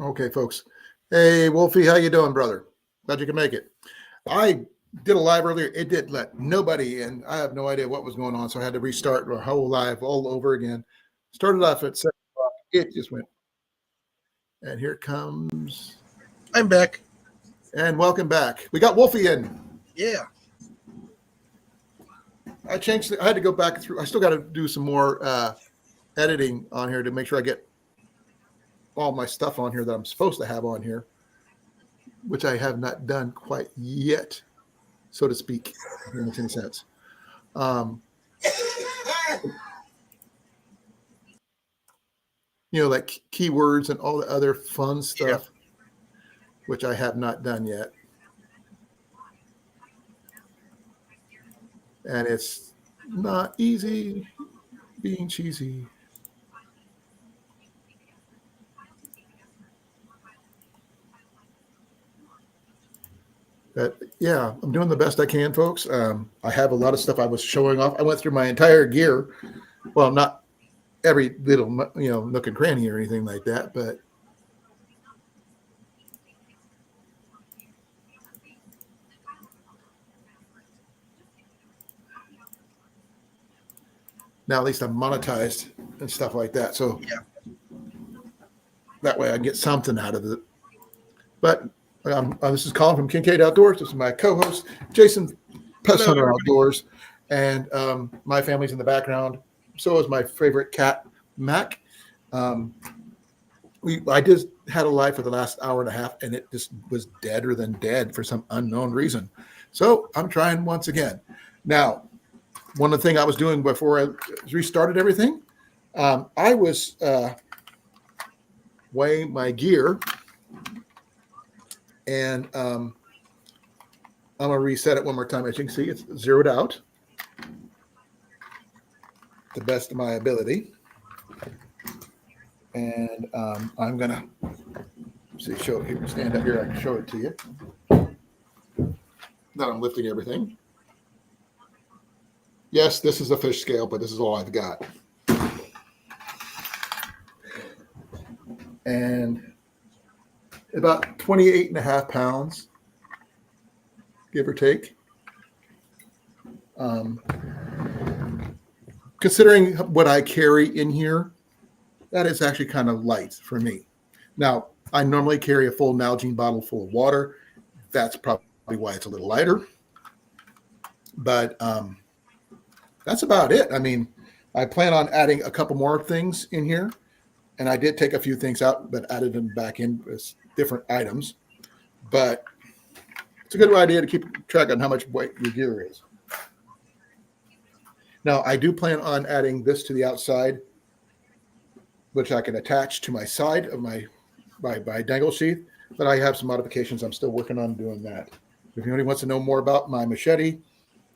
Okay, folks. Hey, Wolfie, how you doing, brother? Glad you can make it. I did a live earlier. It did let nobody in. I have no idea what was going on, so I had to restart the whole live all over again. Started off at 7 o'clock. It just went. And here it comes. I'm back. And welcome back. We got Wolfie in. Yeah. I changed it. I had to go back through. I still got to do some more editing on here to make sure I get all my stuff on here that I'm supposed to have on here, which I have not done quite yet, so to speak, if that makes any sense. Like keywords and all the other fun stuff, which I have not done yet. And it's not easy being cheesy. But yeah, I'm doing the best I can, folks. I have a lot of stuff I was showing off. I went through my entire gear. Well, not every little, nook and cranny or anything like that, but now at least I'm monetized and stuff like that. So that way I get something out of it. But this is Colin from Kincaid Outdoors. This is my co-host, Jason, Pest Hunter Outdoors. And my family's in the background. So is my favorite cat, Mac. I just had a live for the last hour and a half, and it just was deader than dead for some unknown reason. So I'm trying once again. Now, one of the things I was doing before I restarted everything, I was weighing my gear, and I'm going to reset it one more time. As you can see, it's zeroed out the best of my ability. And I'm going to show here, stand up here. I can show it to you. That I'm lifting everything. Yes, this is a fish scale, but this is all I've got. And about 28 and a half pounds, give or take. Considering what I carry in here, that is actually kind of light for me. Now, I normally carry a full Nalgene bottle full of water. That's probably why it's a little lighter. But that's about it. I mean, I plan on adding a couple more things in here. And I did take a few things out, but added them back in as different items. But it's a good idea to keep track on how much weight your gear is. Now, I do plan on adding this to the outside, which I can attach to my side of my dangle sheath. But I have some modifications. I'm still working on doing that. If anybody wants to know more about my machete,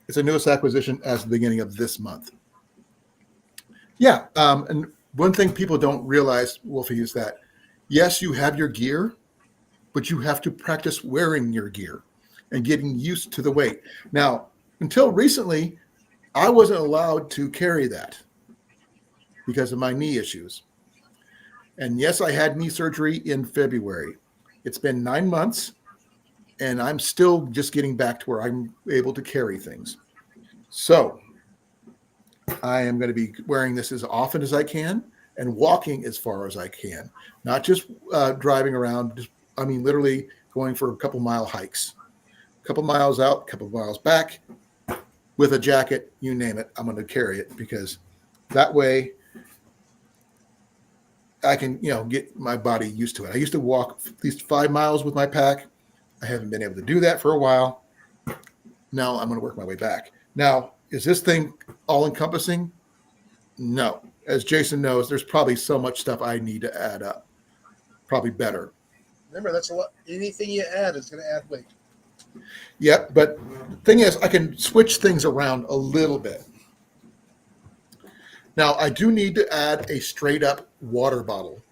it's a newest acquisition as the beginning of this month. Yeah, and one thing people don't realize, Wolfie, is that, yes, you have your gear, but you have to practice wearing your gear and getting used to the weight. Now, until recently, I wasn't allowed to carry that because of my knee issues. And yes, I had knee surgery in February. It's been 9 months, and I'm still just getting back to where I'm able to carry things. So I am going to be wearing this as often as I can and walking as far as I can, not just driving around. Literally going for a couple mile hikes, a couple miles out, a couple miles back with a jacket, you name it. I'm going to carry it because that way I can, get my body used to it. I used to walk at least 5 miles with my pack. I haven't been able to do that for a while. Now I'm going to work my way back. Now, is this thing all encompassing? No. As Jason knows, there's probably so much stuff I need to add up. Probably better. Remember, that's a lot. Anything you add is going to add weight. Yep, but the thing is, I can switch things around a little bit. Now, I do need to add a straight-up water bottle.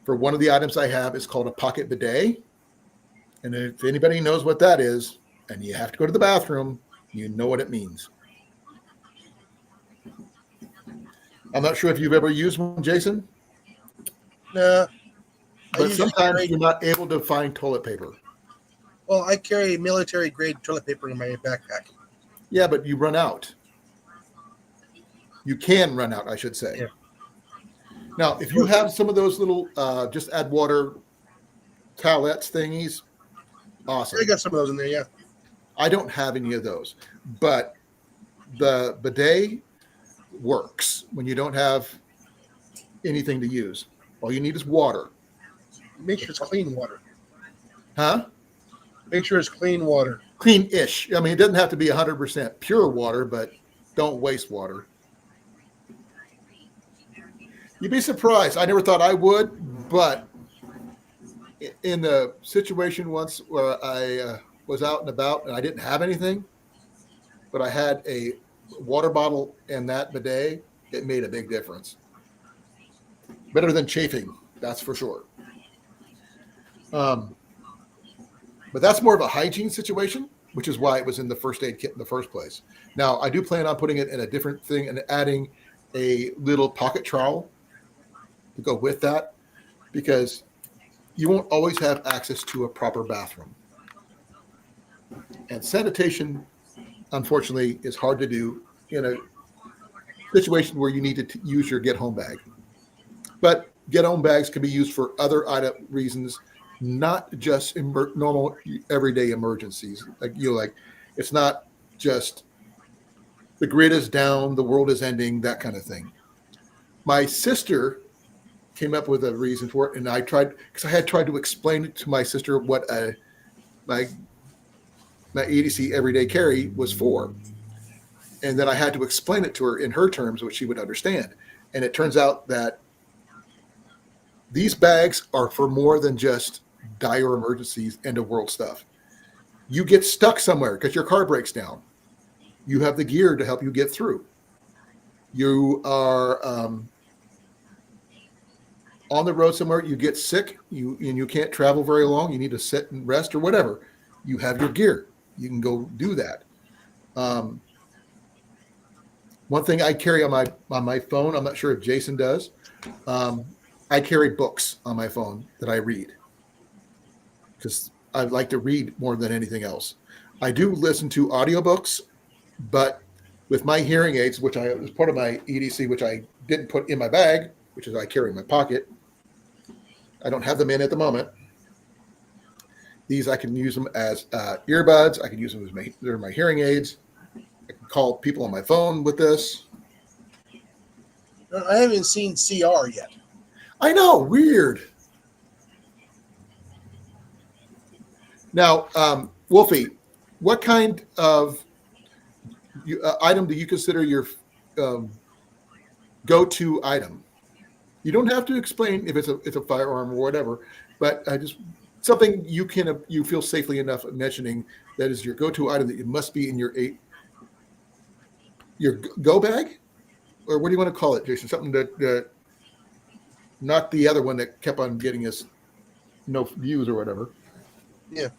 For one of the items I have is called a pocket bidet. And if anybody knows what that is, and you have to go to the bathroom, you know what it means. I'm not sure if you've ever used one, Jason. Nah. But usually sometimes carry, you're not able to find toilet paper. well, I carry military grade toilet paper in my backpack. Yeah, but you run out. You can run out, I should say. Yeah. Now, if you have some of those little just add water towelettes thingies, awesome. I got some of those in there, yeah. I don't have any of those, but the bidet works when you don't have anything to use. All you need is water. Make sure it's clean water. Huh? Make sure it's clean water. Clean-ish. I mean, it doesn't have to be 100% pure water, but don't waste water. You'd be surprised. I never thought I would, but in the situation once where I was out and about and I didn't have anything, but I had a water bottle and that bidet, it made a big difference. Better than chafing, that's for sure. But that's more of a hygiene situation, which is why it was in the first aid kit in the first place. Now, I do plan on putting it in a different thing and adding a little pocket trowel to go with that, because you won't always have access to a proper bathroom. And sanitation, unfortunately, is hard to do in a situation where you need to use your get-home bag. But get-home bags can be used for other reasons, not just normal everyday emergencies. Like it's not just the grid is down, the world is ending, that kind of thing. My sister came up with a reason for it, and I tried, because I had tried to explain it to my sister what my EDC everyday carry was for, and then I had to explain it to her in her terms, which she would understand. And it turns out that these bags are for more than just dire emergencies, end of world stuff. You get stuck somewhere because your car breaks down. You have the gear to help you get through. You are on the road somewhere, you get sick, and you can't travel very long, you need to sit and rest or whatever. You have your gear. You can go do that. One thing I carry on my phone, I'm not sure if Jason does, I carry books on my phone that I read, because I like to read more than anything else. I do listen to audiobooks, but with my hearing aids, which was part of my EDC, which I didn't put in my bag, which is I carry in my pocket. I don't have them in at the moment. These, I can use them as earbuds. I can use them as they're my hearing aids. I can call people on my phone with this. I haven't seen CR yet. I know, weird. Now, Wolfie, what kind of item do you consider your go-to item? You don't have to explain if it's a firearm or whatever, but just something you feel safely enough mentioning that is your go-to item that it must be in your go bag, or what do you want to call it, Jason? Something that not the other one that kept on getting us no views or whatever. Yeah.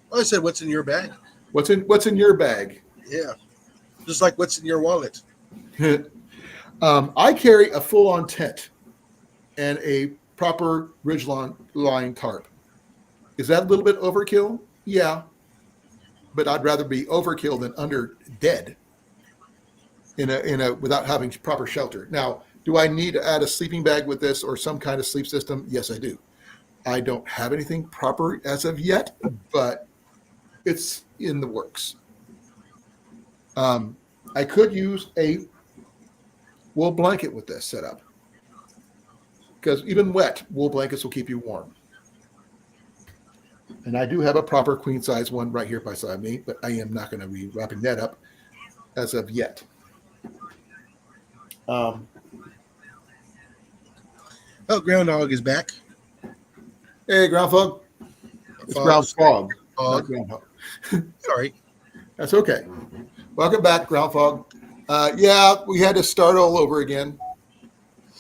Well, I said, what's in your bag? What's in your bag? Yeah. Just like what's in your wallet. I carry a full-on tent and a proper ridge-line tarp. Is that a little bit overkill? Yeah. But I'd rather be overkill than under dead in a without having proper shelter. Now, do I need to add a sleeping bag with this or some kind of sleep system? Yes, I do. I don't have anything proper as of yet, but it's in the works. I could use a wool blanket with this setup, because even wet wool blankets will keep you warm. And I do have a proper queen size one right here beside me, but I am not going to be wrapping that up as of yet. Oh, Groundhog is back. Hey, Groundhog. It's Groundhog, not Groundhog. Sorry. That's okay. Welcome back, Groundhog. Yeah, we had to start all over again.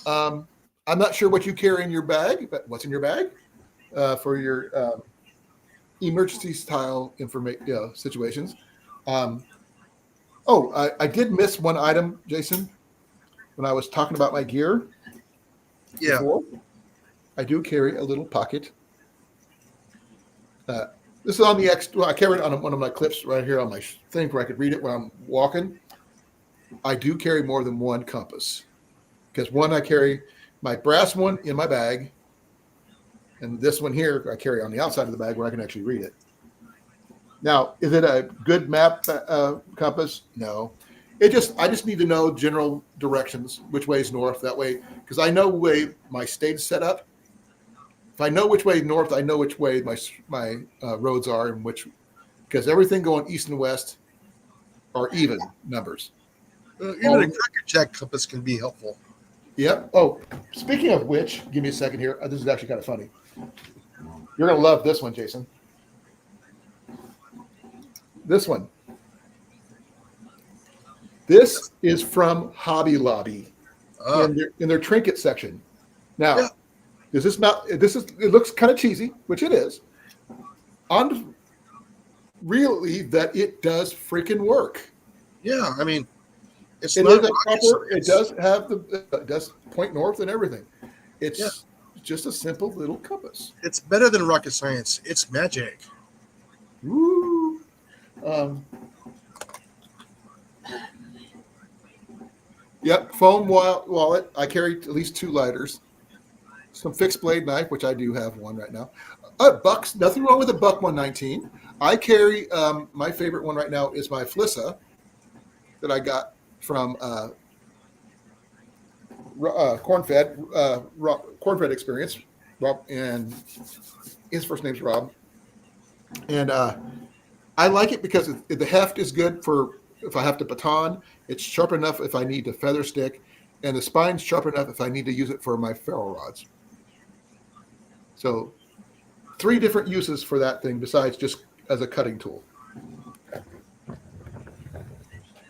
I'm not sure what you carry in your bag, but what's in your bag for your emergency style situations. I did miss one item, Jason, when I was talking about my gear. Yeah. Before. I do carry a little pocket. This is on the X. Well, I carry it on one of my clips right here on my thing where I could read it when I'm walking. I do carry more than one compass because one I carry my brass one in my bag, and this one here I carry on the outside of the bag where I can actually read it. Now, is it a good map compass? No. I just need to know general directions, which way is north. That way, because I know way my state is set up. If I know which way north, I know which way my roads are, and which because everything going east and west are even numbers. Even a cracker jack compass can be helpful. Yep. Oh, speaking of which, give me a second here. This is actually kind of funny. You're gonna love this one, Jason. This one. This is from Hobby Lobby in their trinket section. Now, yeah. Does this not? This is. It looks kind of cheesy, which it is. On really, that it does freaking work. Yeah, I mean, it is a proper. It does have it does point north and everything. It's just a simple little compass. It's better than rocket science. It's magic. Woo. Yep, foam wallet. I carry at least 2 lighters. Some fixed blade knife, which I do have one right now. Bucks, nothing wrong with a Buck 119. I carry my favorite one right now is my Flissa that I got from Corn-Fed Experience. Rob, and his first name's Rob. And I like it because the heft is good for if I have to baton. It's sharp enough if I need to feather stick, and the spine's sharp enough if I need to use it for my ferro rods. So 3 different uses for that thing besides just as a cutting tool.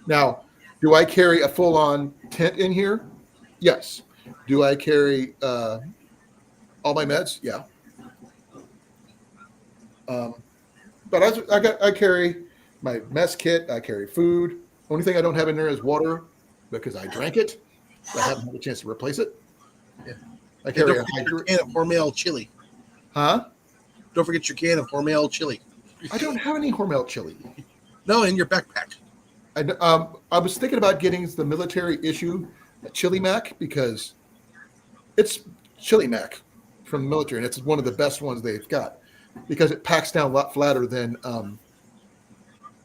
Now, do I carry a full-on tent in here? Yes. Do I carry all my meds? Yeah. But I carry my mess kit. I carry food. Only thing I don't have in there is water because I drank it. I haven't had a chance to replace it. Yeah. I carry a can of Hormel chili. Huh? Don't forget your can of Hormel chili. I don't have any Hormel chili. No, in your backpack. I was thinking about getting the military issue Chili Mac because it's Chili Mac from the military, and it's one of the best ones they've got because it packs down a lot flatter than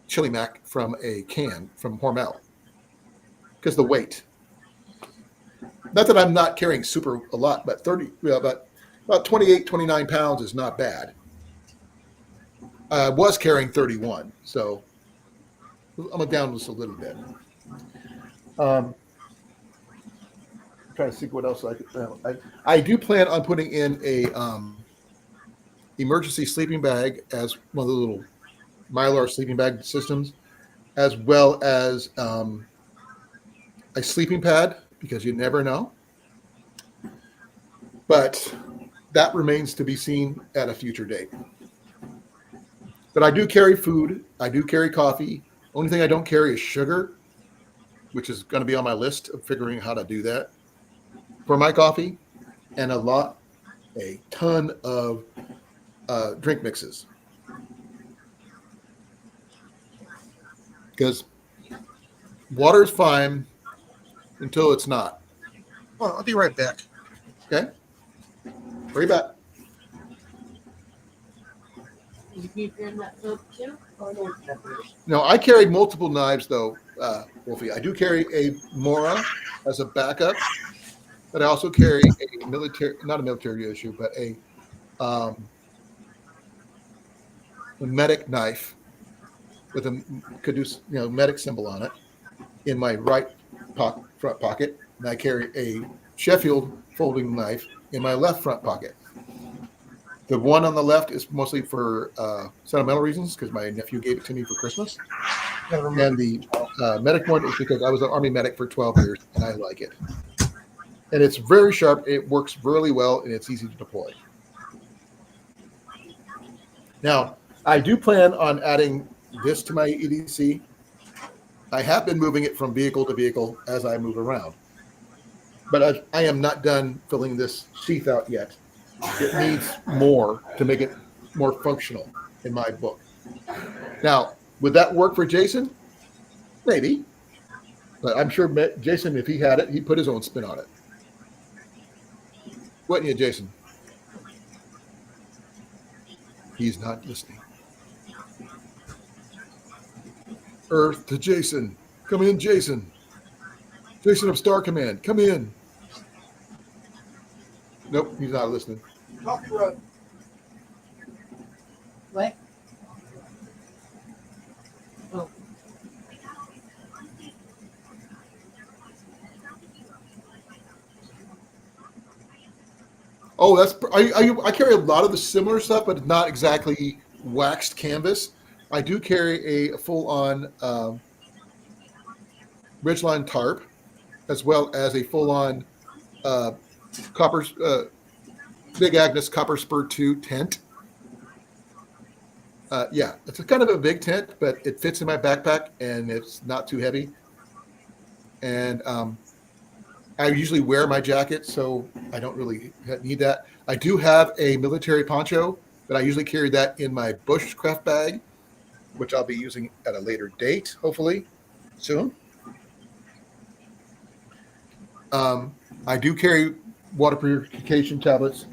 Chili Mac from a can from Hormel because the weight. Not that I'm not carrying super a lot, but about 28, 29 pounds is not bad. I was carrying 31, so I'm down just a little bit. Trying to see what else I could. I do plan on putting in a emergency sleeping bag as one of the little Mylar sleeping bag systems, as well as a sleeping pad because you never know. But that remains to be seen at a future date. But I do carry food. I do carry coffee. Only thing I don't carry is sugar, which is going to be on my list of figuring how to do that for my coffee, and a ton of drink mixes. Because water is fine until it's not. Well, I'll be right back. Okay? Hurry back. You keep in that soap too? Or no peppers? No, I carry multiple knives though, Wolfie. I do carry a Mora as a backup, but I also carry not a military issue, but a medic knife with a caduce, medic symbol on it in my right front pocket, and I carry a Sheffield folding knife in my left front pocket. The one on the left is mostly for sentimental reasons because my nephew gave it to me for Christmas. And the medic one is because I was an Army medic for 12 years and I like it. And it's very sharp. It works really well and it's easy to deploy. Now, I do plan on adding this to my EDC. I have been moving it from vehicle to vehicle as I move around. But I am not done filling this sheath out yet. It needs more to make it more functional in my book. Now, would that work for Jason? Maybe. But I'm sure Jason, if he had it, he'd put his own spin on it. Wouldn't you, Jason? He's not listening. Earth to Jason. Come in, Jason. Jason of Star Command, come in. Nope, he's not listening. Copyright. What? Oh. Oh, that's I carry a lot of the similar stuff, but not exactly waxed canvas. I do carry a full-on ridgeline tarp, as well as a full-on copper Big Agnes Copper Spur 2 tent. Yeah, it's a kind of a big tent, but it fits in my backpack and it's not too heavy. And I usually wear my jacket, so I don't really need that. I do have a military poncho, but I usually carry that in my bushcraft bag, which I'll be using at a later date, hopefully soon. I do carry water purification tablets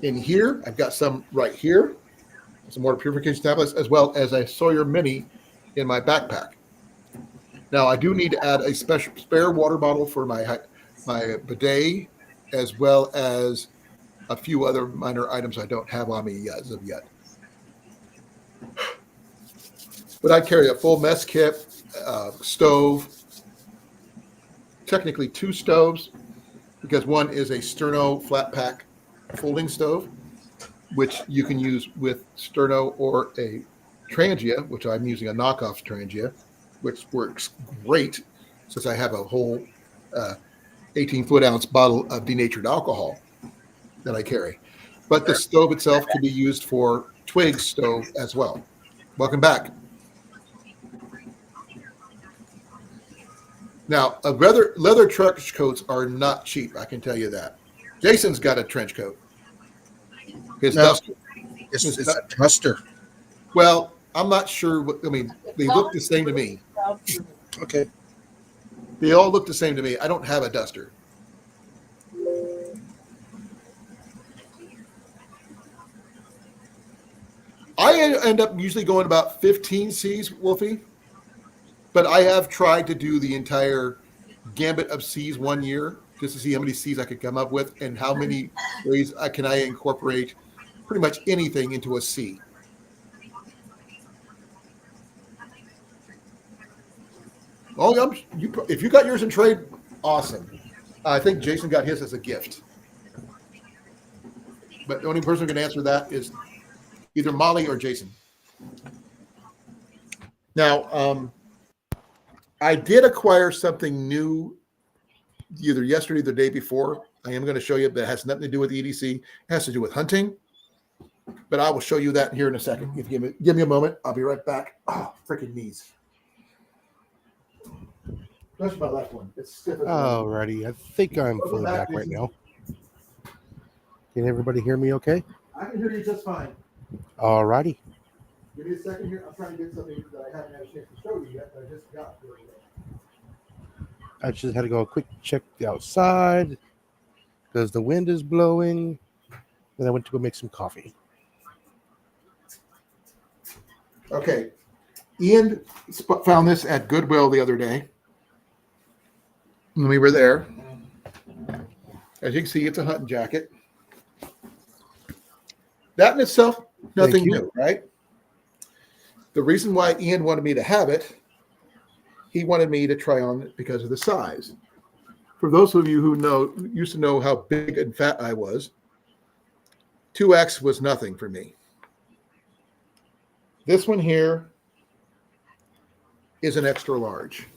in here. I've got some right here, some water purification tablets, as well as a Sawyer Mini in my backpack. Now, I do need to add a special spare water bottle for my bidet, as well as a few other minor items I don't have on me as of yet. But I carry a full mess kit, stove, technically 2 stoves, because one is a Sterno flat pack folding stove, which you can use with Sterno or a Trangia, which I'm using a knockoff Trangia, which works great since I have a whole 18-foot-ounce bottle of denatured alcohol that I carry. But the stove itself can be used for twig stove as well. Welcome back. Now, leather trench coats are not cheap, I can tell you that. Jason's got a trench coat. His duster. It's a duster. Well, I'm not sure. They look the same to me. Okay. They all look the same to me. I don't have a duster. I end up usually going about 15 Cs, Wolfie. But I have tried to do the entire gambit of Cs one year just to see how many Cs I could come up with and how many ways I incorporate pretty much anything into a C. Oh, if you got yours in trade, awesome. I think Jason got his as a gift. But the only person who can answer that is either Molly or Jason. Now, I did acquire something new either yesterday or the day before. I am going to show you that has nothing to do with EDC. It has to do with hunting. But I will show you that here in a second. If you give me a moment, I'll be right back. Oh, freaking knees. That's my left one. It's stiff. Alrighty, I think I'm fully back right now. Can everybody hear me okay? I can hear you just fine. Alrighty. Give me a second here. I'm trying to get something that I haven't had a chance to show you yet, but I just got. I just had to go quick check the outside because the wind is blowing. Then I went to go make some coffee. Okay. Ian found this at Goodwill the other day when we were there. As you can see, it's a hunting jacket. That in itself, nothing new, right? The reason why Ian wanted me to have it, he wanted me to try on it because of the size. For those of you who used to know how big and fat I was, 2X was nothing for me. This one here is an extra large.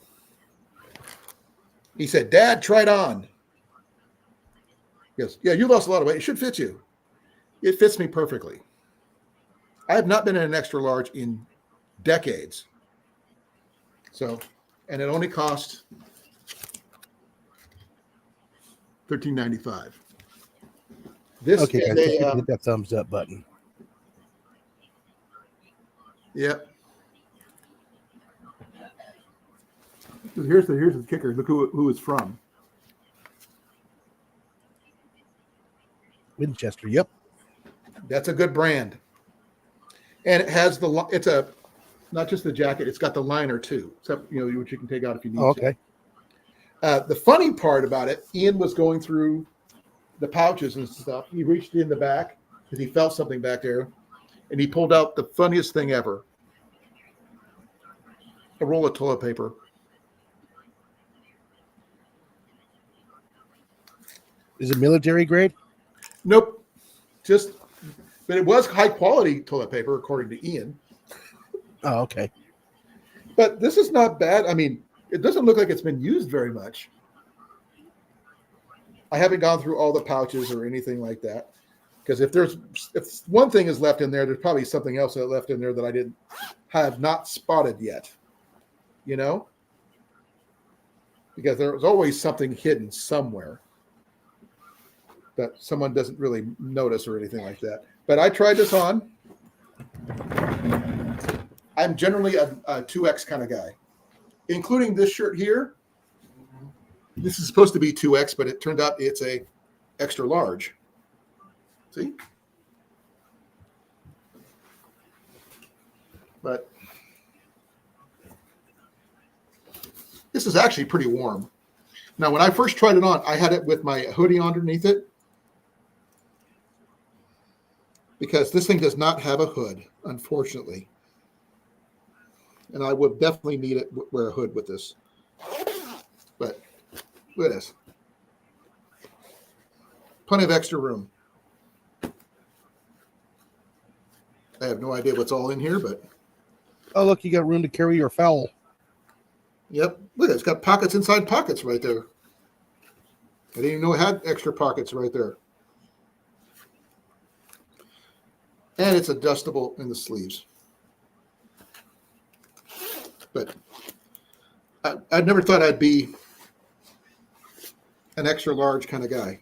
He said, Dad, try it on. He goes, yeah, you lost a lot of weight. It should fit you. It fits me perfectly. I have not been in an extra large in decades. So, and it only cost $13.95. This Okay, is guys, don't a forget to hit that thumbs up button. yeah. Here's the kicker. Look who it's from. Winchester. Yep. That's a good brand, and it has it's a not just the jacket. It's got the liner too. Except which you can take out if you need Oh, okay. to. The funny part about it, Ian was going through the pouches and stuff. He reached in the back because he felt something back there, and he pulled out the funniest thing ever: a roll of toilet paper. Is it military grade? Nope, but it was high quality toilet paper according to Ian. Oh, okay. But this is not bad. I mean, it doesn't look like it's been used very much. I haven't gone through all the pouches or anything like that. Because if one thing is left in there, there's probably something else that left in there that I have not spotted yet. Because there's always something hidden somewhere that someone doesn't really notice or anything like that. But I tried this on. I'm generally a 2X kind of guy, including this shirt here. This is supposed to be 2X, but it turned out it's a extra large. See? But this is actually pretty warm. Now, when I first tried it on, I had it with my hoodie underneath it because this thing does not have a hood, unfortunately. And I would definitely need it wear a hood with this. But look at this. Plenty of extra room. I have no idea what's all in here, but Oh, look, you got room to carry your fowl. yep. Look, it's got pockets inside pockets right there. I didn't even know it had extra pockets right there. And it's adjustable in the sleeves. But I never thought I'd be an extra large kind of guy.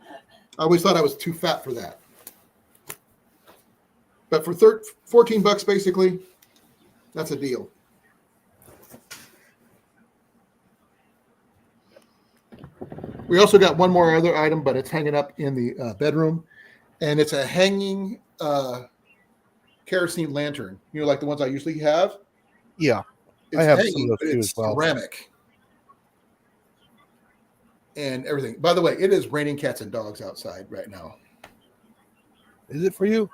I always thought I was too fat for that. But for $14 basically, that's a deal. We also got one more other item, but it's hanging up in the bedroom. And it's a hanging kerosene lantern. Like the ones I usually have. Yeah, It's I have hanging, some of those but too it's as well. ceramic. And everything. By the way, it is raining cats and dogs outside right now. Is it for you?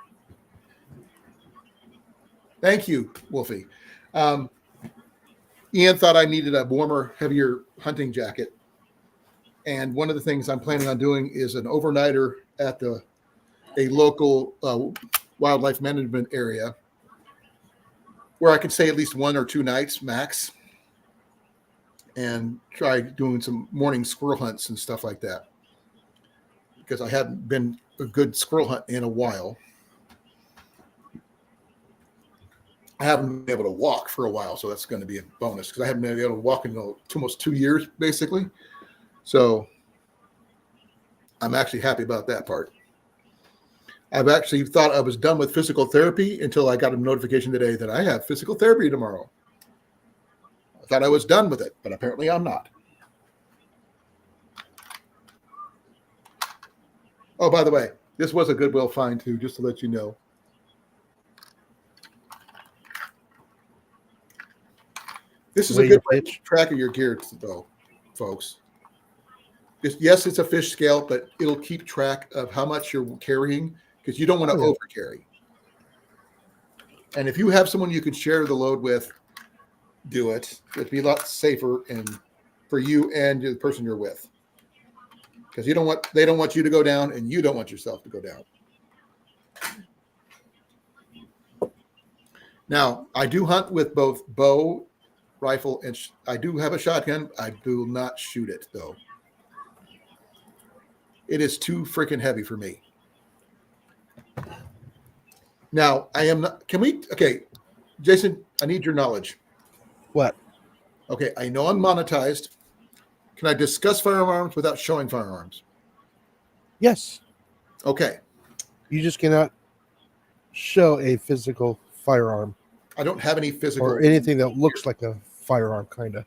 Thank you, Wolfie. Ian thought I needed a warmer, heavier hunting jacket. And one of the things I'm planning on doing is an overnighter at a local wildlife management area where I can stay at least 1 or 2 nights max and try doing some morning squirrel hunts and stuff like that. Because I haven't been a good squirrel hunt in a while. I haven't been able to walk for a while, so that's going to be a bonus because I haven't been able to walk in almost 2 years, basically. So I'm actually happy about that part. I've actually thought I was done with physical therapy until I got a notification today that I have physical therapy tomorrow. I thought I was done with it, but apparently I'm not. Oh, by the way, this was a Goodwill find too, just to let you know. This is a good way to keep track of your gear, though, folks. Yes, it's a fish scale, but it'll keep track of how much you're carrying because you don't want to overcarry. And if you have someone you can share the load with, do it. It'd be a lot safer and for you and the person you're with. Because they don't want you to go down and you don't want yourself to go down. Now, I do hunt with both bow, rifle, and I do have a shotgun. I do not shoot it, though. It is too freaking heavy for me. Now, I am not. Okay, Jason, I need your knowledge. What? Okay, I know I'm monetized. Can I discuss firearms without showing firearms? Yes. Okay. You just cannot show a physical firearm I don't have any physical. or anything that looks like a firearm, kind of.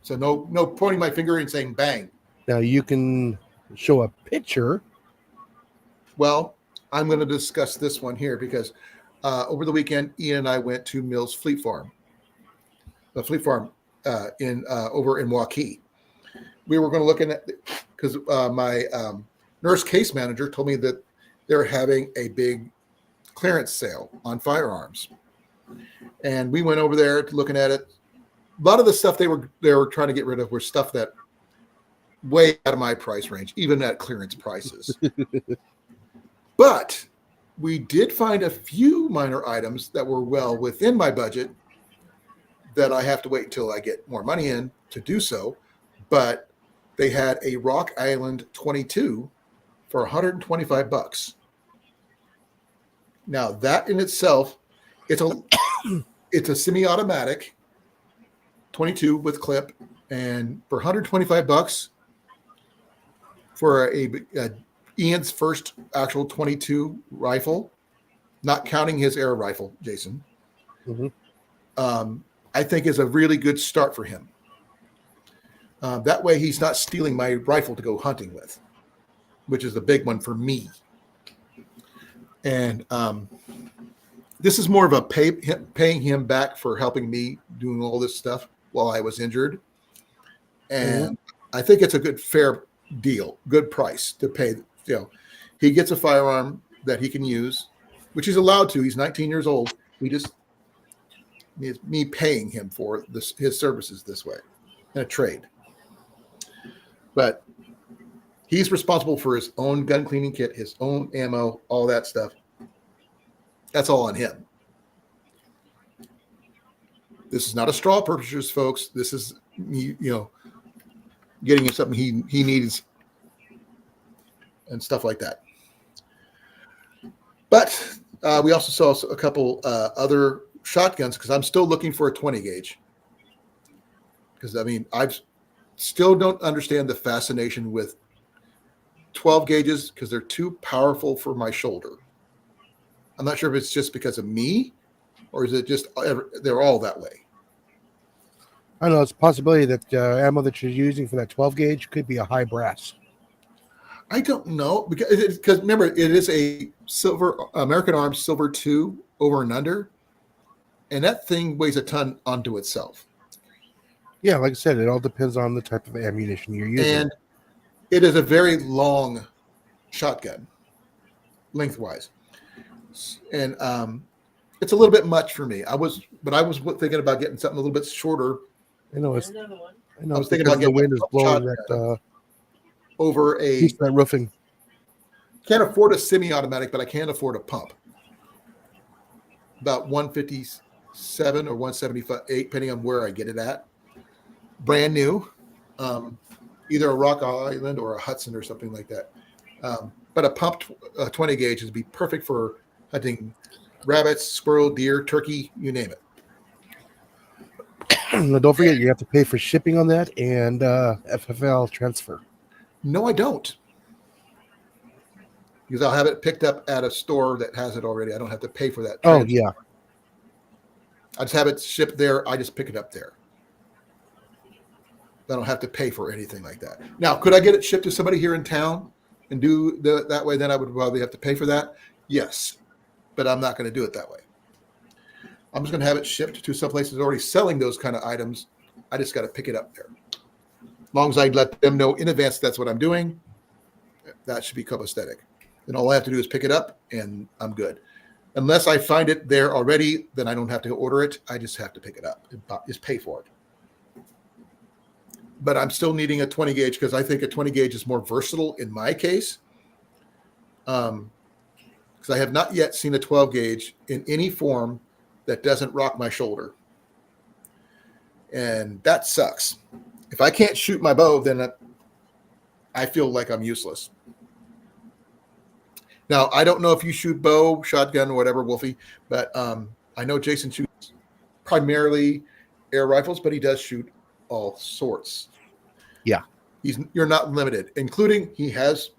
So no pointing my finger and saying bang. Now you can show a picture. Well, I'm going to discuss this one here because over the weekend, Ian and I went to Mills Fleet Farm, the Fleet Farm in over in Waukee. We were going to look at because my nurse case manager told me that they're having a big clearance sale on firearms, and we went over there looking at it. A lot of the stuff they were trying to get rid of were stuff that way out of my price range, even at clearance prices. But we did find a few minor items that were well within my budget that I have to wait until I get more money in to do so. But they had a Rock Island 22 for $125. Now that in itself, it's a semi-automatic 22 with clip, and for $125 for a Ian's first actual 22 rifle, not counting his air rifle, Jason, I think is a really good start for him. That way he's not stealing my rifle to go hunting with, which is the big one for me. And this is more of a paying him back for helping me doing all this stuff while I was injured. And I think it's a good, fair deal, good price to pay. You know, he gets a firearm that he can use, which he's allowed to. He's 19 years old. It's me paying him for his services this way in a trade. But he's responsible for his own gun cleaning kit, his own ammo, all that stuff. That's all on him. This is not a straw purchase, folks. This is me, getting him something he needs and stuff like that. But we also saw a couple other shotguns because I'm still looking for a 20 gauge. Because I still don't understand the fascination with 12 gauges because they're too powerful for my shoulder. I'm not sure if it's just because of me or is it just they're all that way. I don't know. It's a possibility that ammo that you're using for that 12 gauge could be a high brass. I don't know because remember it is a silver American Arms Silver 2 over and under, and that thing weighs a ton onto itself. Yeah, like I said, it all depends on the type of ammunition you're using. And it is a very long shotgun, lengthwise, and it's a little bit much for me. I was thinking about getting something a little bit shorter. I know. Another one. I was thinking about the getting wind is blowing that over piece of that roofing. Can't afford a semi-automatic, but I can afford a pump. About 157 or 178, depending on where I get it at. Brand new, either a Rock Island or a Hudson or something like that. But a pumped 20 gauge would be perfect for hunting rabbits, squirrel, deer, turkey, you name it. Now, don't forget, you have to pay for shipping on that and FFL transfer. No, I don't. Because I'll have it picked up at a store that has it already. I don't have to pay for that. Oh, yeah. I just have it shipped there. I just pick it up there. I don't have to pay for anything like that. Now, could I get it shipped to somebody here in town and do that way? Then I would probably have to pay for that. Yes, but I'm not going to do it that way. I'm just going to have it shipped to some places already selling those kind of items. I just got to pick it up there. As long as I let them know in advance that's what I'm doing, that should be copacetic. Then all I have to do is pick it up, and I'm good. Unless I find it there already, then I don't have to order it. I just have to pick it up and just pay for it. But I'm still needing a 20 gauge because I think a 20 gauge is more versatile in my case. Because I have not yet seen a 12 gauge in any form that doesn't rock my shoulder. And that sucks. If I can't shoot my bow, then I feel like I'm useless. Now, I don't know if you shoot bow, shotgun, or whatever, Wolfie, but I know Jason shoots primarily air rifles, but he does shoot all sorts. Yeah. You're not limited, including he has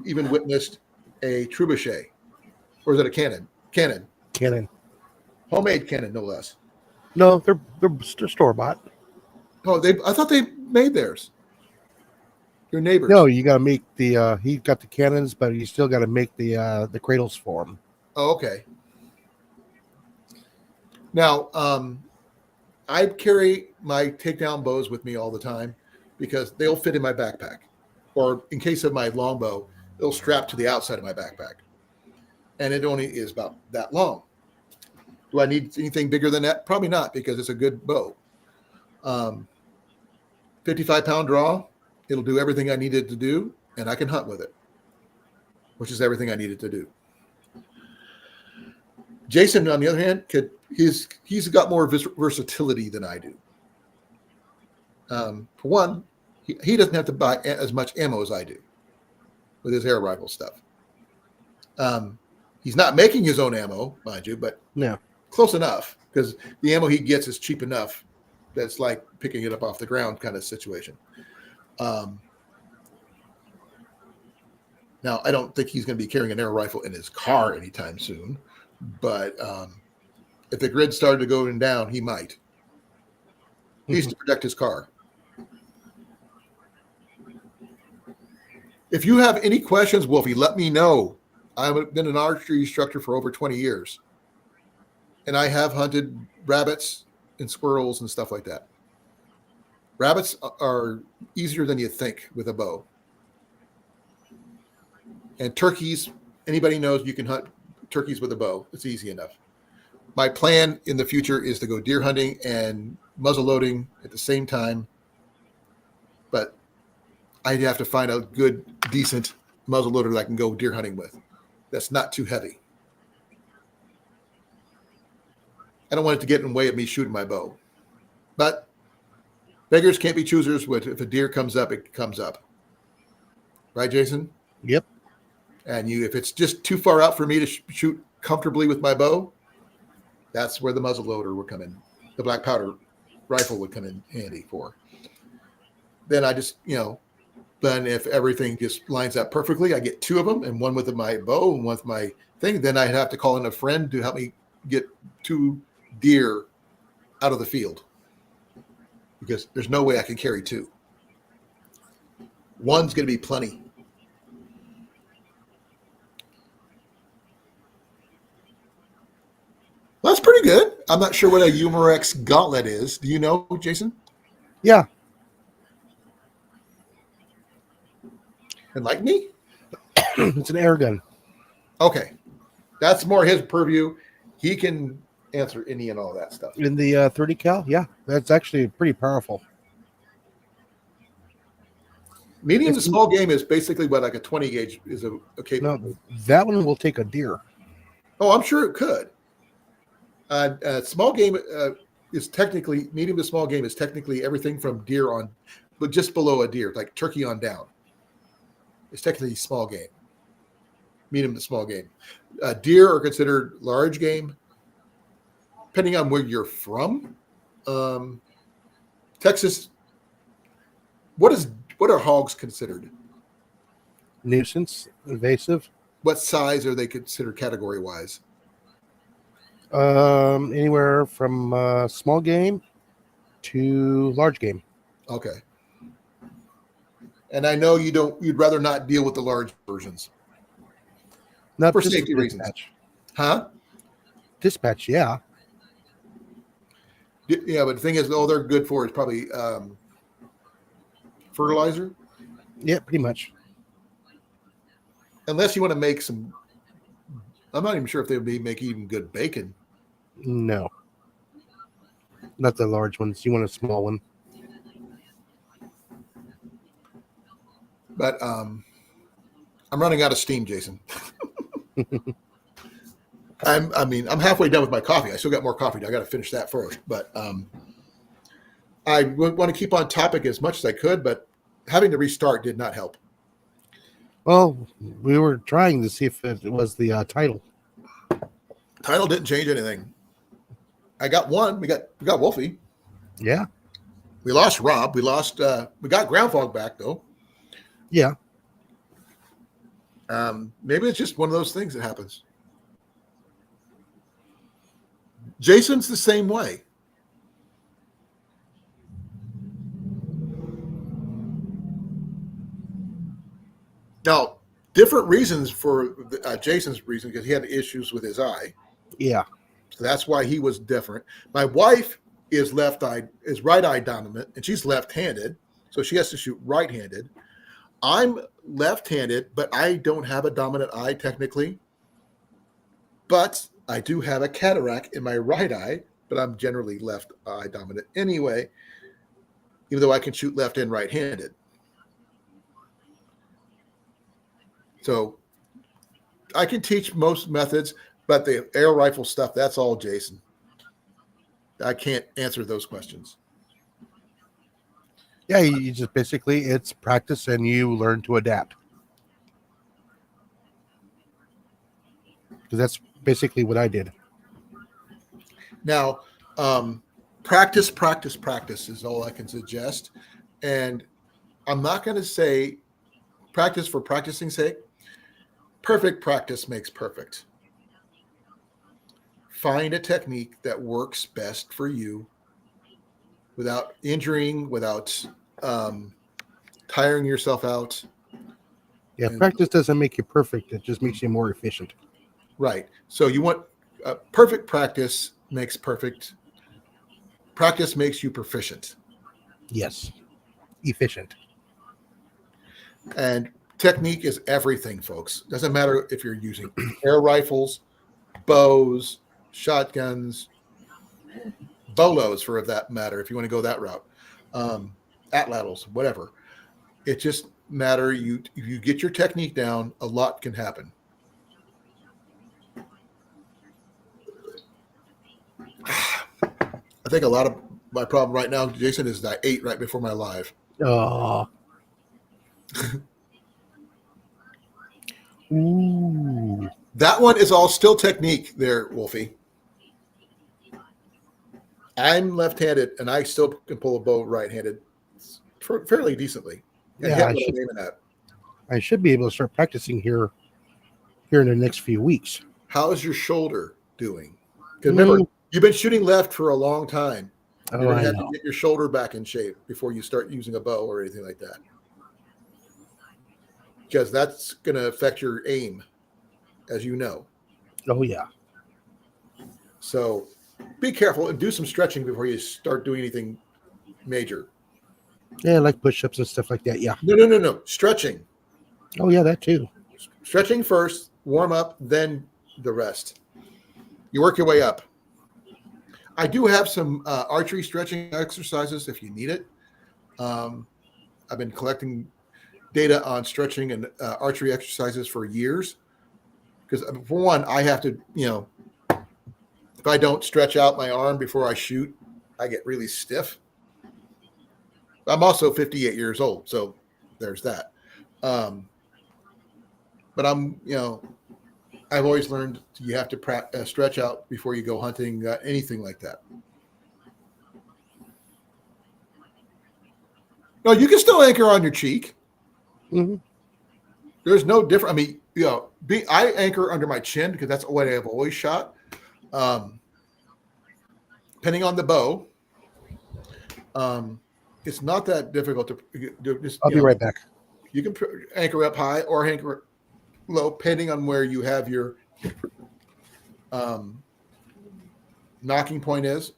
even witnessed a trebuchet, or is it a cannon? Cannon, Canon. homemade cannon, no less. No, they're store bought. Oh, I thought they made theirs. Your neighbors. No, you got to make the. He got the cannons, but you still got to make the cradles for him. Oh, okay. Now, I carry my takedown bows with me all the time because they'll fit in my backpack, or in case of my longbow, it'll strap to the outside of my backpack, and it only is about that long. Do I need anything bigger than that? Probably not, because it's a good bow. 55-pound draw, it'll do everything I needed to do, and I can hunt with it, which is everything I needed to do. Jason, on the other hand, he's got more versatility than I do. For one, he doesn't have to buy as much ammo as I do with his air rifle stuff. He's not making his own ammo, mind you, but No. close enough, because the ammo he gets is cheap enough that's like picking it up off the ground kind of situation. Now, I don't think he's going to be carrying an air rifle in his car anytime soon, but if the grid started to go down, he might. He needs to protect his car. If you have any questions, Wolfie, let me know. I've been an archery instructor for over 20 years, and I have hunted rabbits and squirrels and stuff like that. Rabbits are easier than you think with a bow. And turkeys, anybody knows you can hunt turkeys with a bow. It's easy enough. My plan in the future is to go deer hunting and muzzle loading at the same time, but I'd have to find a good, decent muzzle loader that I can go deer hunting with. That's not too heavy. I don't want it to get in the way of me shooting my bow. But beggars can't be choosers. If a deer comes up, it comes up. Right, Jason? Yep. And if it's just too far out for me to shoot comfortably with my bow, that's where the muzzle loader would come in. The black powder rifle would come in handy for. Then I just, then if everything just lines up perfectly, I get two of them, and one with my bow and one with my thing. Then I'd have to call in a friend to help me get two deer out of the field, because there's no way I can carry two. One's going to be plenty. Well, that's pretty good. I'm not sure what a Humorex gauntlet is. Do you know, Jason? Yeah. Enlighten me? It's an air gun. Okay. That's more his purview. He can answer any and all that stuff. In the 30 cal, yeah, that's actually pretty powerful. Medium to small game is basically what like a 20 gauge is capable. No, that one will take a deer. Oh, I'm sure it could. Small game is technically, medium to small game is technically everything from deer on, but just below a deer, like turkey on down. It's technically small game. Medium to small game. Deer are considered large game, depending on where you're from. Texas, what are hogs considered? Nuisance, invasive. What size are they considered category-wise? Anywhere from small game to large game. Okay. And I know you'd rather not deal with the large versions. Not For just safety reasons. dispatch. Huh? Dispatch, yeah. Yeah, but the thing is, all they're good for is probably fertilizer. Yeah, pretty much. Unless you want to make some, I'm not even sure if they would make even good bacon. No. Not the large ones. You want a small one. But I'm running out of steam, Jason. I'm halfway done with my coffee. I still got more coffee. I got to finish that first. But I would want to keep on topic as much as I could, but having to restart did not help. Well, we were trying to see if it was the title. Title didn't change anything. I got one. We got Wolfie. Yeah. We lost Rob. We got Ground Fog back though. Yeah. Maybe it's just one of those things that happens. Jason's the same way. Now, different reasons for Jason's reason, because he had issues with his eye. Yeah. So that's why he was different. My wife is right eye dominant, and she's left-handed, so she has to shoot right-handed. I'm left-handed, but I don't have a dominant eye technically. But I do have a cataract in my right eye, but I'm generally left eye dominant anyway, even though I can shoot left and right-handed. So I can teach most methods, but the air rifle stuff, that's all Jason. I can't answer those questions. Yeah, you just basically, it's practice and you learn to adapt. Because that's basically what I did. Now, practice is all I can suggest. And I'm not going to say practice for practicing's sake. Perfect practice makes perfect. Find a technique that works best for you without injuring, without tiring yourself out. Yeah, practice doesn't make you perfect. It just makes you more efficient. Right. So you want perfect practice makes perfect. Practice makes you proficient. Yes. Efficient. And technique is everything, folks. Doesn't matter if you're using air rifles, bows, shotguns, bolos for that matter, if you want to go that route, atlatls, whatever. It just matter if you get your technique down, a lot can happen. I think a lot of my problem right now, Jason, is that I ate right before my live. Oh. Ooh. That one is all still technique there, Wolfie. I'm left-handed, and I still can pull a bow right-handed fairly decently. And Yeah, hit what I'm aiming at. I should be able to start practicing here in the next few weeks. How's your shoulder doing? Because remember, you've been shooting left for a long time. You're going to have to get your shoulder back in shape before you start using a bow or anything like that. Because that's going to affect your aim, as you know. Oh, yeah. So be careful and do some stretching before you start doing anything major. Yeah, like push-ups and stuff like that, yeah. No. Stretching. Oh, yeah, that too. Stretching first, warm up, then the rest. You work your way up. I do have some archery stretching exercises if you need it. I've been collecting data on stretching and archery exercises for years. Because for one, I have to, if I don't stretch out my arm before I shoot, I get really stiff. I'm also 58 years old, so there's that. But I'm, I've always learned you have to stretch out before you go hunting, anything like that. No, you can still anchor on your cheek. Mm-hmm. There's no difference. I mean, I anchor under my chin because that's what I have always shot. Depending on the bow, it's not that difficult to just. I'll be right back. You can anchor up high or anchor low, depending on where you have your knocking point is,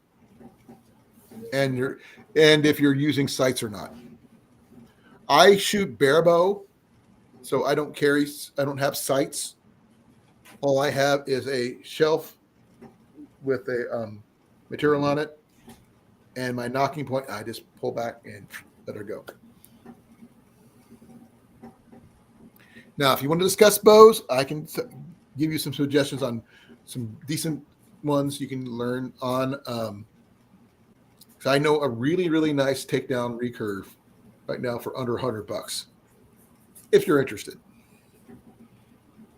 and if you're using sights or not. I shoot bare bow, so I don't have sights. All I have is a shelf with a material on it, and my knocking point, I just pull back and let her go. Now, if you want to discuss bows, I can give you some suggestions on some decent ones you can learn on. I know a really, really nice takedown recurve right now for under $100. If you're interested,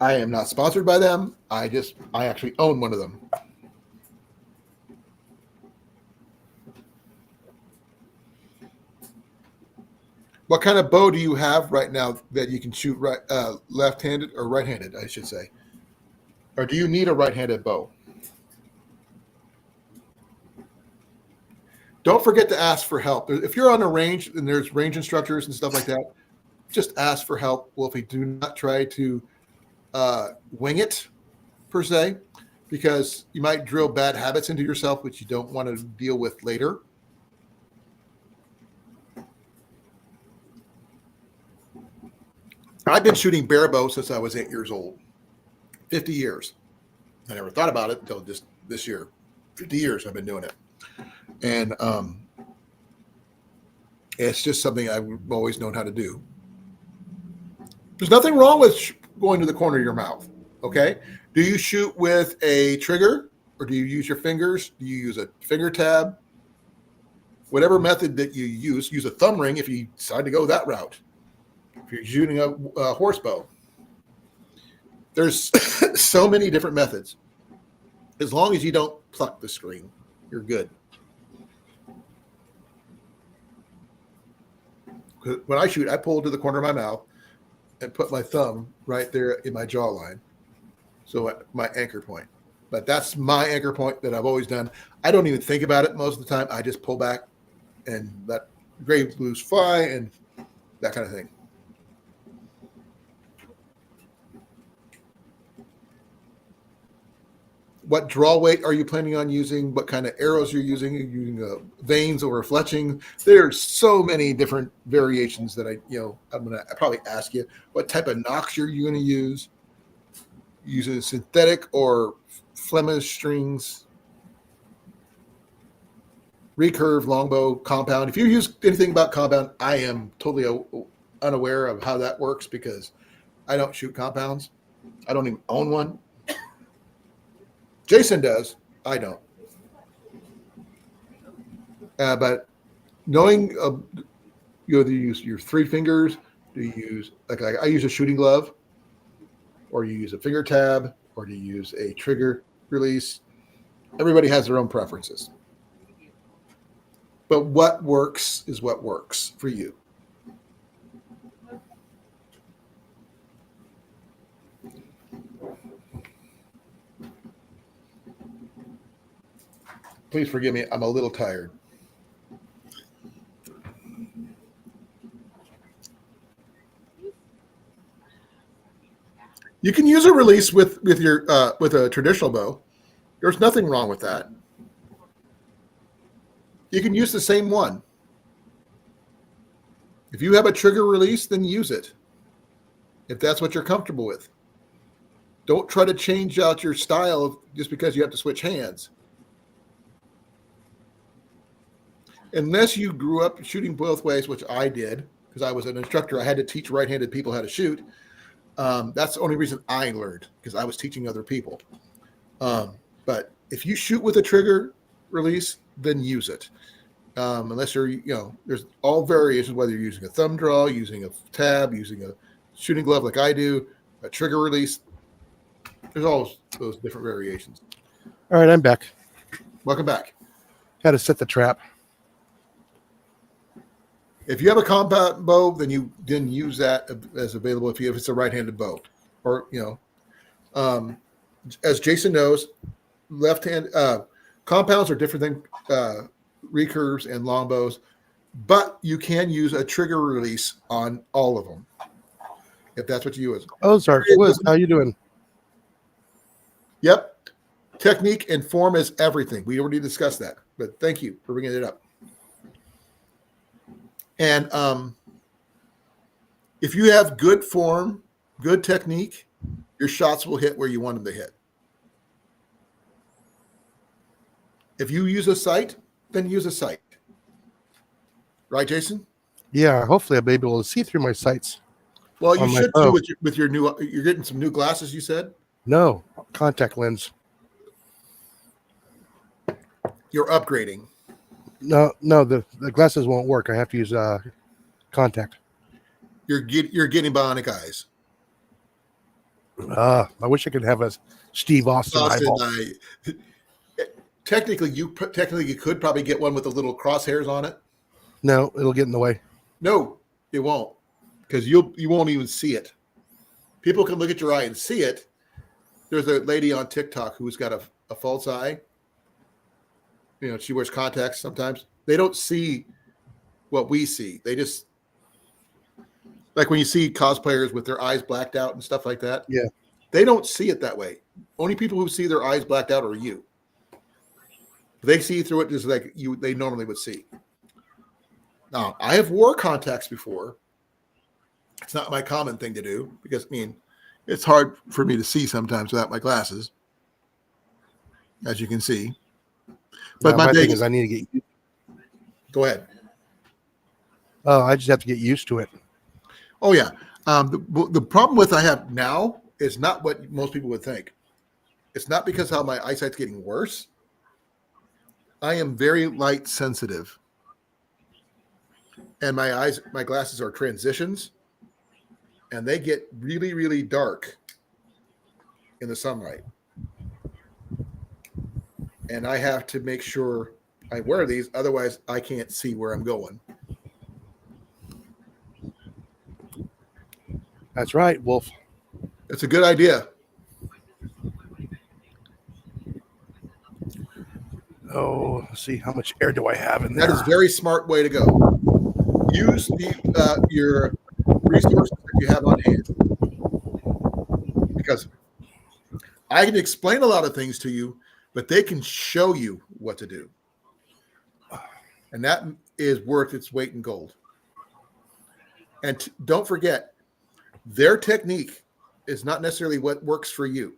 I am not sponsored by them. I actually own one of them. What kind of bow do you have right now that you can shoot right, left-handed or right-handed, I should say? Or do you need a right-handed bow? Don't forget to ask for help. If you're on a range and there's range instructors and stuff like that, just ask for help. Well, if you do not try to wing it per se, because you might drill bad habits into yourself, which you don't want to deal with later. I've been shooting bare bow since I was 8 years old, 50 years. I never thought about it until just this year. 50 years I've been doing it. And it's just something I've always known how to do. There's nothing wrong with going to the corner of your mouth, okay? Do you shoot with a trigger or do you use your fingers? Do you use a finger tab? Whatever method that you use a thumb ring if you decide to go that route. If you're shooting a horse bow. There's so many different methods. As long as you don't pluck the string, you're good. When I shoot, I pull to the corner of my mouth and put my thumb right there in my jawline. So at my anchor point. But that's my anchor point that I've always done. I don't even think about it most of the time. I just pull back and let gray blues fly and that kind of thing. What draw weight are you planning on using? What kind of arrows you're using? Are you using vanes or fletching? There's so many different variations that I'm going to probably ask you. What type of nocks are you going to use? Using synthetic or Flemish strings? Recurve, longbow, compound. If you use anything about compound, I am totally unaware of how that works because I don't shoot compounds. I don't even own one. Jason does. I don't. But knowing, do you use your 3 fingers? Do you use like I use a shooting glove, or you use a finger tab, or do you use a trigger release? Everybody has their own preferences. But what works is what works for you. Please forgive me. I'm a little tired. You can use a release with your with a traditional bow. There's nothing wrong with that. You can use the same one. If you have a trigger release, then use it. If that's what you're comfortable with. Don't try to change out your style just because you have to switch hands. Unless you grew up shooting both ways, which I did, because I was an instructor. I had to teach right-handed people how to shoot. That's the only reason I learned, because I was teaching other people. But if you shoot with a trigger release, then use it. Unless you're, there's all variations, whether you're using a thumb draw, using a tab, using a shooting glove like I do, a trigger release. There's all those different variations. All right, I'm back. Welcome back. Had to set the trap. If you have a compound bow, then you didn't use that as available if it's a right-handed bow. Or, as Jason knows, left-hand compounds are different than recurves and longbows, but you can use a trigger release on all of them if that's what you use. Ozark, Wiz, how you doing? Yep. Technique and form is everything. We already discussed that, but thank you for bringing it up. And if you have good form, good technique, your shots will hit where you want them to hit. If you use a sight, then use a sight. Right, Jason? Yeah, hopefully I'll be able to see through my sights. Well, you should do with your new. You're getting some new glasses, you said? No, contact lens. You're upgrading. No, the glasses won't work. I have to use contact. You're getting bionic eyes. I wish I could have a Steve Austin eyeball. Technically, you could probably get one with the little crosshairs on it. No, it'll get in the way. No, It won't, because you won't even see it. People can look at your eye and see it. There's a lady on TikTok who's got a false eye. You know, she wears contacts sometimes. They don't see what we see. They just, like when you see cosplayers with their eyes blacked out and stuff like that. Yeah. They don't see it that way. Only people who see their eyes blacked out are you. They see through it just like they normally would see. Now, I have wore contacts before. It's not my common thing to do because, I mean, it's hard for me to see sometimes without my glasses, as you can see. But my thing biggest, is I need to get. go ahead. Oh, I just have to get used to it. Oh, yeah. The problem with I have now is not what most people would think. It's not because how my eyesight's getting worse. I am very light sensitive. And my glasses are transitions. And they get really, really dark in the sunlight. And I have to make sure I wear these. Otherwise, I can't see where I'm going. That's right, Wolf. It's a good idea. Oh, let's see, how much air do I have in That there? is a very smart way to go. Use your resources that you have on hand. Because I can explain a lot of things to you, but they can show you what to do. And that is worth its weight in gold. And don't forget, their technique is not necessarily what works for you.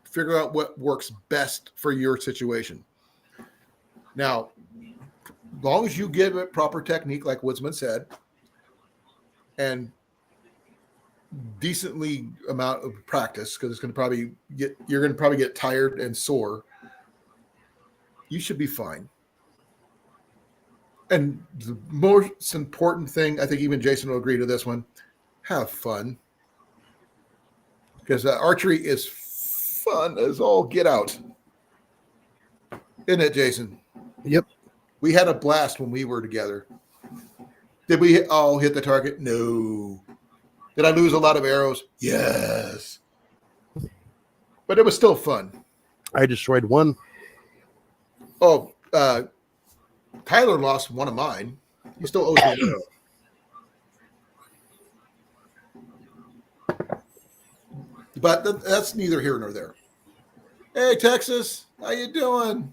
Figure out what works best for your situation. Now, as long as you give it proper technique, like Woodsman said, and decently amount of practice, because you're going to probably get tired and sore, you should be fine. And the most important thing, I think even Jason will agree to this one, have fun. Because archery is fun as all get out. Isn't it, Jason? Yep. We had a blast when we were together. Did we all hit the target? No. Did I lose a lot of arrows? Yes. But it was still fun. I destroyed one. Oh, Tyler lost one of mine. He still owes me an arrow. But that's neither here nor there. Hey, Texas, how you doing?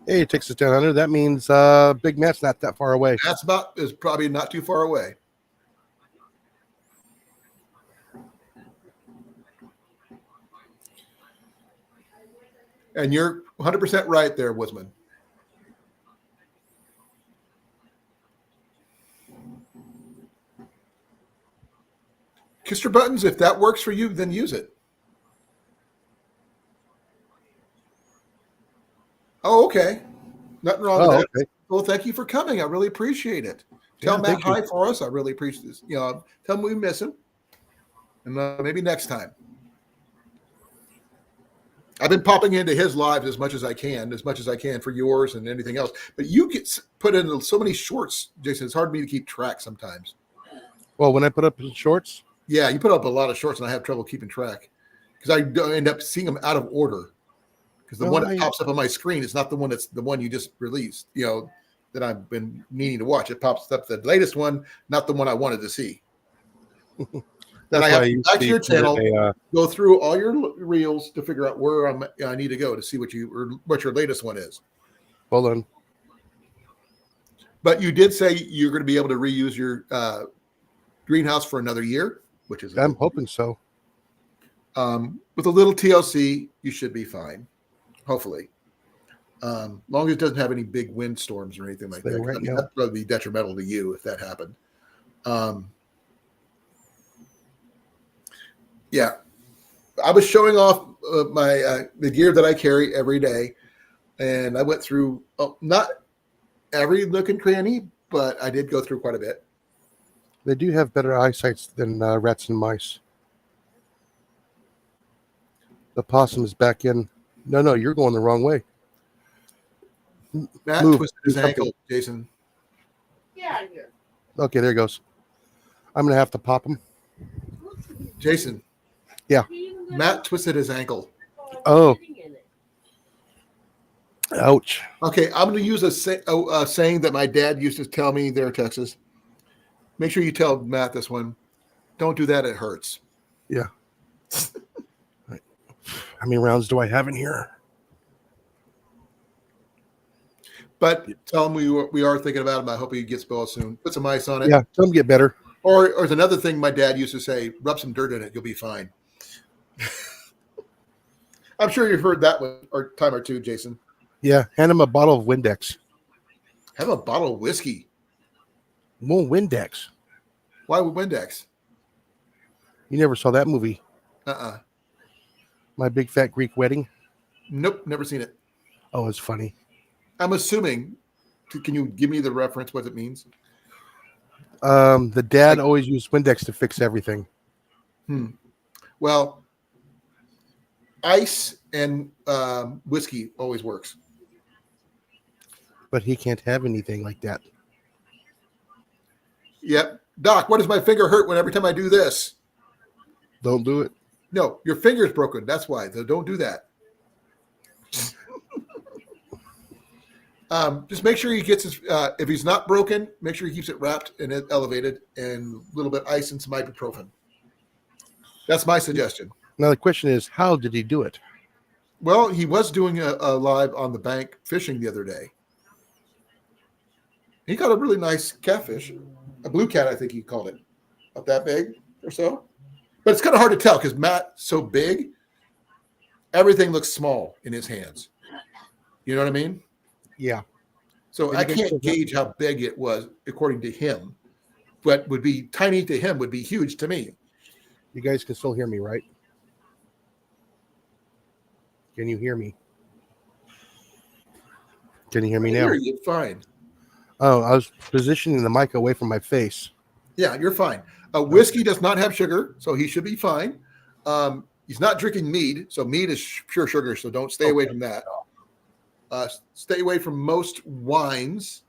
Hey, Texas down under. That means Big Matt's not that far away. That's is probably not too far away. And you're 100% right there, Woodsman. Kiss your buttons. If that works for you, then use it. Oh, okay. Nothing wrong with that. Okay. Well, thank you for coming. I really appreciate it. Tell Yeah, Matt thank you. hi for us. I really appreciate this. You know, tell him we miss him. And maybe next time. I've been popping into his lives as much as I can for yours and anything else. But you get put in so many shorts, Jason. It's hard for me to keep track sometimes. Well, when I put up in shorts, Yeah, you put up a lot of shorts, and I have trouble keeping track because I end up seeing them out of order. Because the one that pops up on my screen is not the one that's the one you just released. You know, that I've been needing to watch. It pops up the latest one, not the one I wanted to see. Then I have to go back to your channel, go through all your reels to figure out where I need to go to see what your latest one is. Hold on. But you did say you're going to be able to reuse your greenhouse for another year, which is I'm hoping so. with a little TLC, you should be fine. Hopefully, long as it doesn't have any big windstorms or anything like that. Right, I mean, that'd probably be detrimental to you if that happened. Yeah, I was showing off my the gear that I carry every day, and I went through not every nook and cranny, but I did go through quite a bit. They do have better eyesight than rats and mice. The possum is back in. No, you're going the wrong way. Matt Move. twisted his Do something. ankle, Jason. Get out of here. Okay, there it goes. I'm gonna have to pop them. Jason. Yeah. Matt twisted his ankle. Oh. Ouch. Okay, I'm going to use a saying that my dad used to tell me there in Texas. Make sure you tell Matt this one. Don't do that. It hurts. Yeah. How many rounds do I have in here? But tell him we are thinking about him. I hope he gets well soon. Put some ice on it. Yeah, some get better. Or there's another thing my dad used to say, rub some dirt in it. You'll be fine. I'm sure you've heard that one or time or two, Jason. Yeah, hand him a bottle of Windex. Have a bottle of whiskey. More Windex. Why would Windex? You never saw that movie, Uh-uh. My Big Fat Greek Wedding? Nope, never seen it. Oh, it's funny. I'm assuming. Can you give me the reference, what it means? The dad always used Windex to fix everything. Well, ice and whiskey always works. But he can't have anything like that. Yep. Doc, why does my finger hurt every time I do this? Don't do it. No, your finger's broken. That's why. Don't do that. Just make sure he gets his, if he's not broken, make sure he keeps it wrapped and elevated and a little bit of ice and some ibuprofen. That's my suggestion. Now the question is, how did he do it? Well, he was doing a live on the bank fishing the other day. He caught a really nice catfish, a blue cat, I think he called it. Not that big or so. But it's kind of hard to tell because Matt's so big, everything looks small in his hands. You know what I mean? Yeah. So I can't gauge how big it was according to him. But would be tiny to him would be huge to me. You guys can still hear me, right? Can you hear me? Can you hear me now? I hear you fine. Oh, I was positioning the mic away from my face. Yeah, you're fine. Whiskey does not have sugar, so he should be fine. He's not drinking mead, so mead is pure sugar, so don't stay away from that. Stay away from most wines,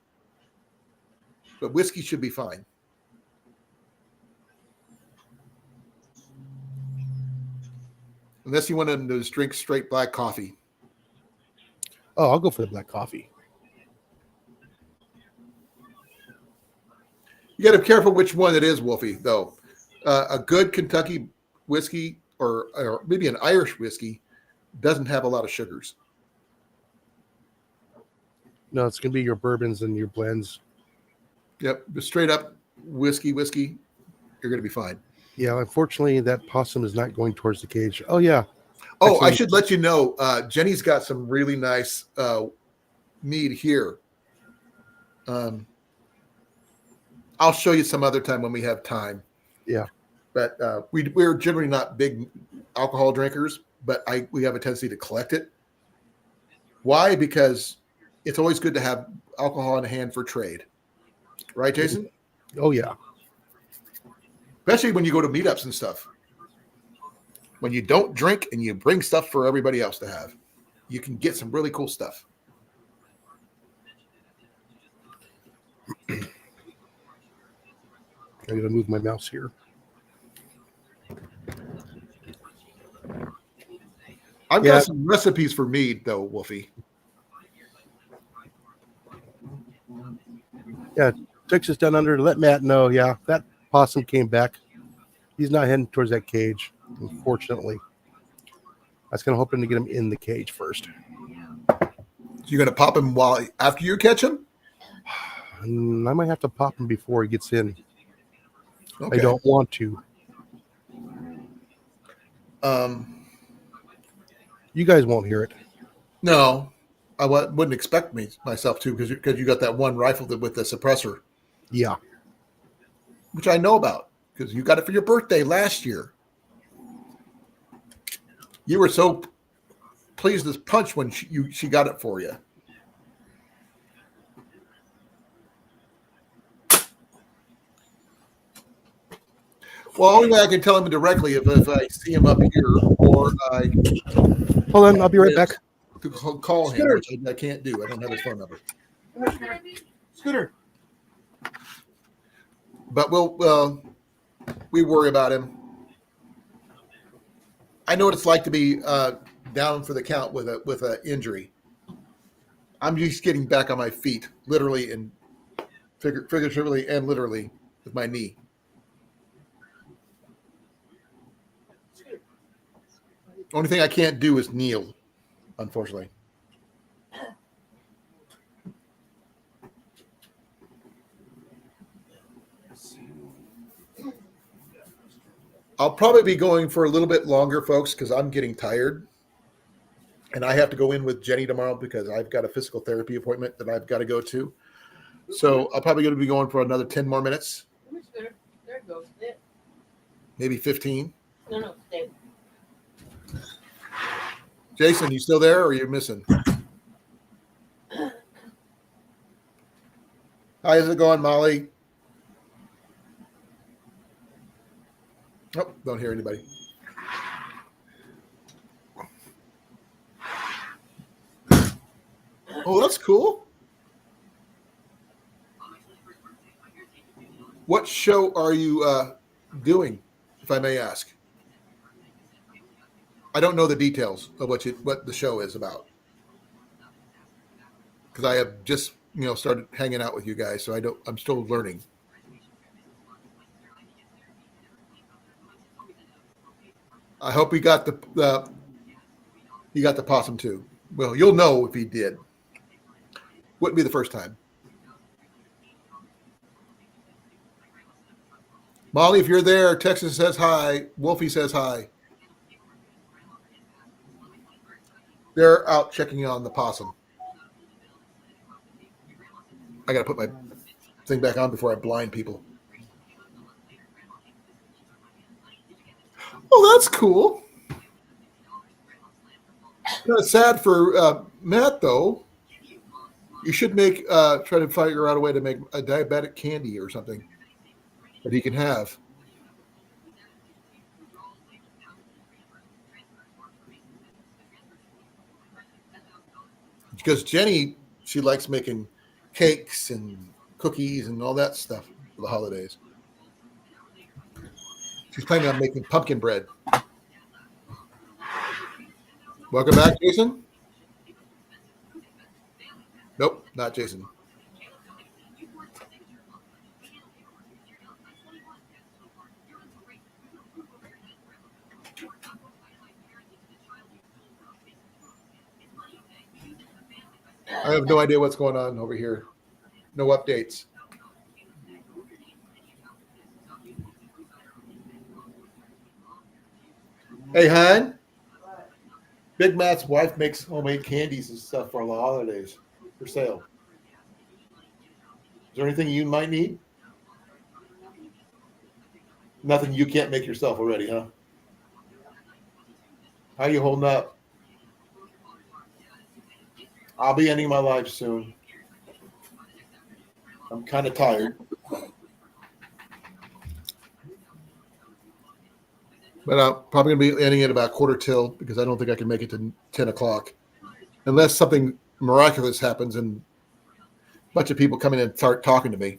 but whiskey should be fine. Unless you want him to just drink straight black coffee. Oh, I'll go for the black coffee. You got to be careful which one it is, Wolfie, though. A good Kentucky whiskey or maybe an Irish whiskey doesn't have a lot of sugars. No, it's going to be your bourbons and your blends. Yep, just straight up whiskey, you're going to be fine. Yeah, unfortunately, that possum is not going towards the cage. Oh, yeah. Oh, Actually, I should let you know, Jenny's got some really nice mead here. I'll show you some other time when we have time. Yeah. But we're generally not big alcohol drinkers, but we have a tendency to collect it. Why? Because it's always good to have alcohol in hand for trade. Right, Jason? Oh, yeah. Especially when you go to meetups and stuff. When you don't drink and you bring stuff for everybody else to have, you can get some really cool stuff. I got to move my mouse here. I've got some recipes for mead, though, Wolfie. Yeah, Texas down under. Let Matt know. Yeah, that possum came back. He's not heading towards that cage, unfortunately. I was kind of hoping to get him in the cage first. So you're going to pop him after you catch him? And I might have to pop him before he gets in. Okay. I don't want to. You guys won't hear it. No, I wouldn't expect myself to because you got that one rifle with the suppressor. Yeah. Which I know about because you got it for your birthday last year. You were so pleased as punch when she got it for you. Well, only way I can tell him directly if I see him up here or I Hold on, I'll be right back. to call him, which I can't do. I don't have his phone number. Scooter. but we worry about him. I know what it's like to be down for the count with a injury. I'm just getting back on my feet, literally and figuratively and literally with my knee. Only thing I can't do is kneel, unfortunately. I'll probably be going for a little bit longer, folks, because I'm getting tired. And I have to go in with Jenny tomorrow because I've got a physical therapy appointment that I've got to go to. So I'll probably going to be going for another 10 more minutes, There it goes. There. maybe 15. No, stay. Jason, you still there or are you missing? How is it going, Molly? Oh, don't hear anybody. Oh, that's cool. What show are you doing, if I may ask? I don't know the details of what the show is about because I have just started hanging out with you guys, so I'm still learning. I hope he got the possum too. Well, you'll know if he did. Wouldn't be the first time. Molly, if you're there, Texas says hi. Wolfie says hi. They're out checking on the possum. I got to put my thing back on before I blind people. Oh, that's cool. Kind of sad for Matt, though. You should try to figure out a way to make a diabetic candy or something that he can have. Because Jenny, she likes making cakes and cookies and all that stuff for the holidays. She's planning on making pumpkin bread. Welcome back, Jason. Nope, not Jason. I have no idea what's going on over here. No updates. Hey, hon. Big Matt's wife makes homemade candies and stuff for the holidays for sale. Is there anything you might need? Nothing you can't make yourself already, huh? How you holding up? I'll be ending my life soon. I'm kind of tired. But I'm probably going to be ending it about 1:45 because I don't think I can make it to 10 o'clock. Unless something miraculous happens and a bunch of people come in and start talking to me.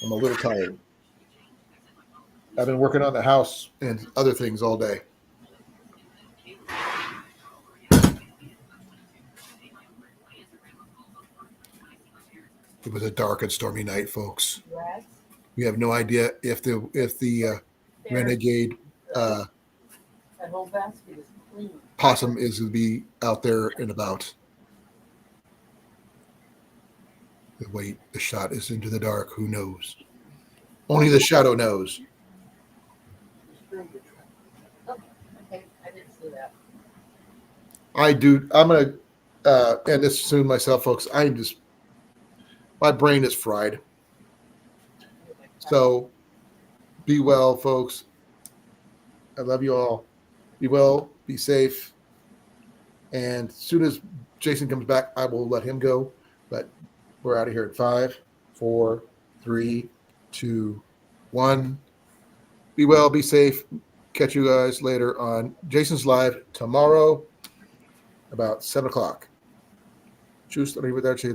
I'm a little tired. I've been working on the house and other things all day. It was a dark and stormy night, folks. Rats. We have no idea if the renegade That whole basket is clean. possum is going to be out there and about. The way the shot is into the dark, who knows? Only the shadow knows. Oh, okay. I didn't see that. I'm going to end this soon myself, folks. My brain is fried. So be well, folks. I love you all. Be well, be safe. And as soon as Jason comes back, I will let him go. But we're out of here at 5, 4, 3, 2, 1. Be well, be safe. Catch you guys later on Jason's Live tomorrow about 7 o'clock. Tschüss, arrivederci.